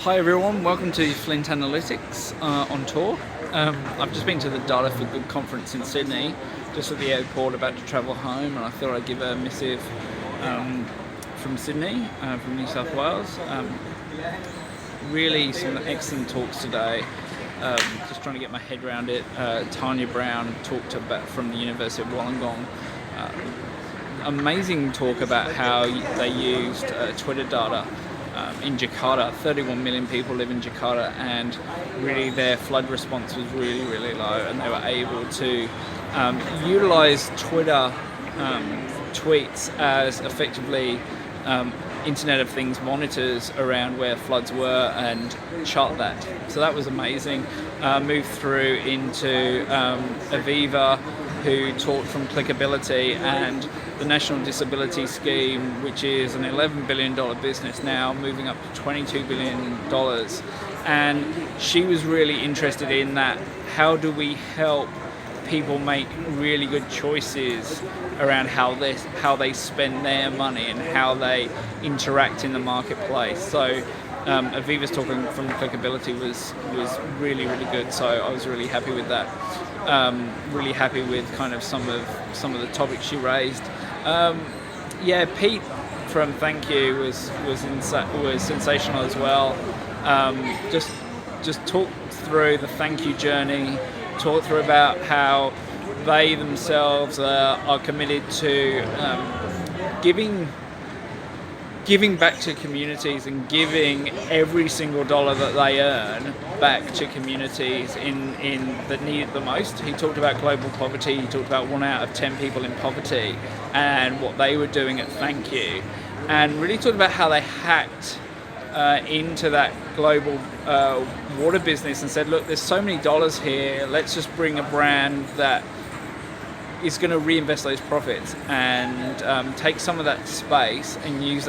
Hi everyone, welcome to Flint Analytics on tour. I've just been to the Data for Good conference in Sydney, just at the airport about to travel home, and I thought I'd give a missive from Sydney, from New South Wales. Really some excellent talks today, just trying to get my head around it. Tanya Brown talked about from the University of Wollongong. Amazing talk about how they used Twitter data in Jakarta. 31 million people live in Jakarta, and really their flood response was really low, and they were able to utilize Twitter tweets as effectively Internet of Things monitors around where floods were and chart that. So that was amazing. Moved through into Aviva, who talked from Clickability and the National Disability Scheme, which is an $11 billion business now, moving up to $22 billion. And she was really interested in that. How do we help people make really good choices around how they spend their money and how they interact in the marketplace? So Aviva's talking from Clickability was really good, so I was really happy with that. Really happy with kind of some of the topics she raised. Pete from Thank You was sensational as well. Just talked through the thank you journey, talked through about how they themselves are committed to giving back to communities and giving every single dollar that they earn back to communities that need it the most. He talked about global poverty, he talked about 1 out of 10 people in poverty and what they were doing at Thank You, and really talked about how they hacked into that global water business and said, look, there's so many dollars here, let's just bring a brand that is going to reinvest those profits and take some of that space and use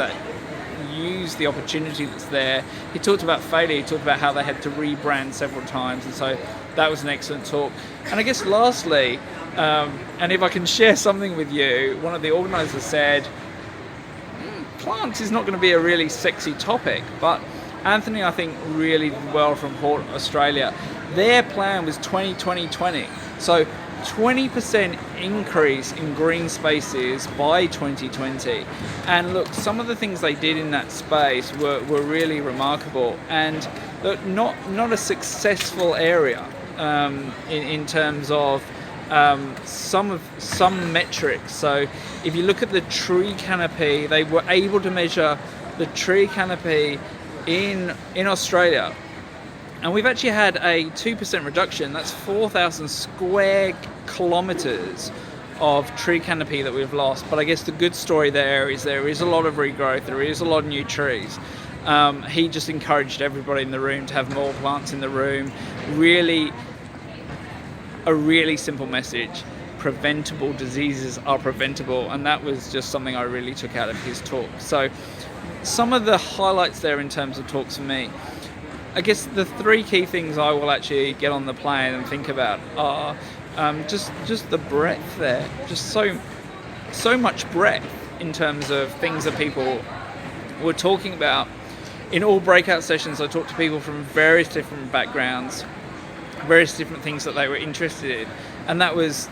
the opportunity that's there. He talked about failure, he talked about how they had to rebrand several times, and so that was an excellent talk. And I guess lastly, and if I can share something with you, one of the organisers said, plants is not going to be a really sexy topic, but Anthony, I think, really did well from Port Australia. Their plan was 20-20-20. So 20% increase in green spaces by 2020. And look, some of the things they did in that space were really remarkable, and look, not a successful area in terms of some metrics. So if you look at the tree canopy, they were able to measure the tree canopy in Australia, and we've actually had a 2% reduction. That's 4,000 square kilometres of tree canopy that we've lost. But I guess the good story there is a lot of regrowth, there is a lot of new trees. He just encouraged everybody in the room to have more plants in the room. Really, a really simple message. Preventable diseases are preventable, and that was just something I really took out of his talk. So some of the highlights there in terms of talks for me, I guess the 3 key things I will actually get on the plane and think about are just the breadth there, just so much breadth in terms of things that people were talking about. In all breakout sessions, I talked to people from various different backgrounds, various different things that they were interested in, and that was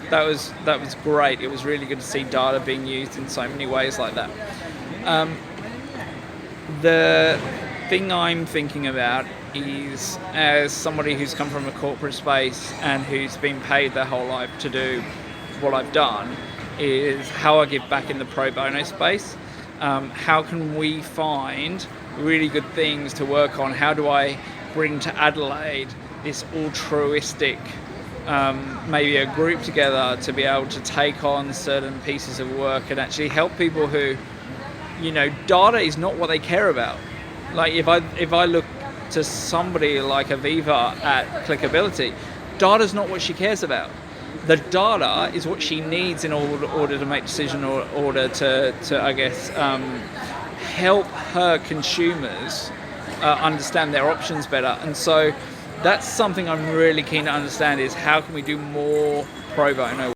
great. It was really good to see data being used in so many ways like that. The thing I'm thinking about is, as somebody who's come from a corporate space and who's been paid their whole life to do what I've done, is how I give back in the pro bono space. How can we find really good things to work on? How do I bring to Adelaide this altruistic, maybe a group together to be able to take on certain pieces of work and actually help people who, data is not what they care about. Like if I look to somebody like Aviva at Clickability, data's not what she cares about. The data is what she needs in order to make decisions, or order to I guess help her consumers understand their options better. And so that's something I'm really keen to understand, is how can we do more pro bono